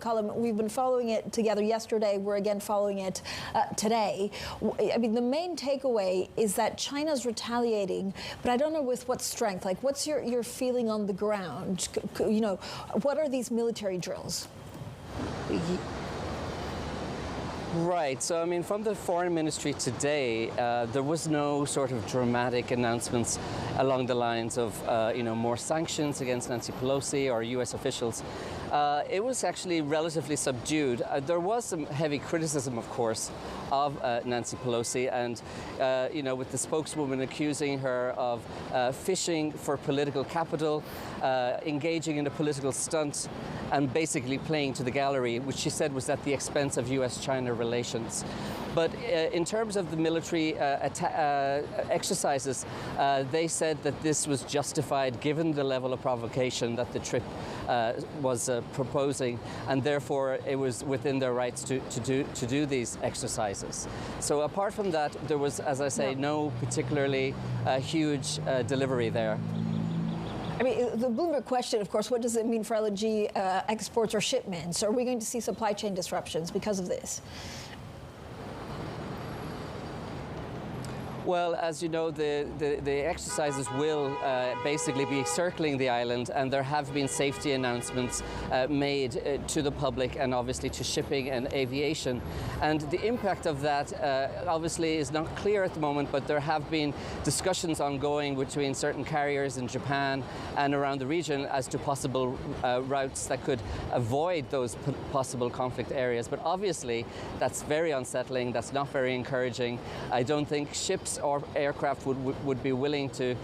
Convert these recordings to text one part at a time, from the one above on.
Colum, we've been following it together yesterday. We're again following it today. I mean, the main takeaway is that China's retaliating, but I don't know with what strength. Like, what's your feeling on the ground? You know, what are these military drills? Right. So, I mean, from the foreign ministry today, there was no sort of dramatic announcements along the lines of, more sanctions against Nancy Pelosi or U.S. officials. It was actually relatively subdued. There was some heavy criticism, of course, of Nancy Pelosi, and, with the spokeswoman accusing her of fishing for political capital, engaging in a political stunt, and basically playing to the gallery, which she said was at the expense of U.S.-China relations. But in terms of the military exercises, they said that this was justified given the level of provocation that the trip was proposing, and therefore it was within their rights to do these exercises. So apart from that, there was, as I say, no particularly huge delivery there. I mean, the Bloomberg question, of course, what does it mean for LNG exports or shipments? Are we going to see supply chain disruptions because of this? Well, as you know, the exercises will basically be circling the island, and there have been safety announcements made to the public and obviously to shipping and aviation. And the impact of that obviously is not clear at the moment, but there have been discussions ongoing between certain carriers in Japan and around the region as to possible routes that could avoid those possible conflict areas. But obviously, that's very unsettling. That's not very encouraging. I don't think ships or aircraft would be willing to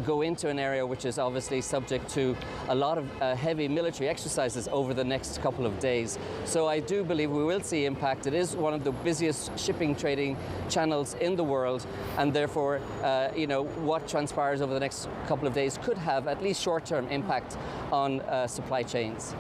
go into an area which is obviously subject to a lot of heavy military exercises over the next couple of days. So I do believe we will see impact. It is one of the busiest shipping trading channels in the world, and therefore, what transpires over the next couple of days could have at least short-term impact on supply chains.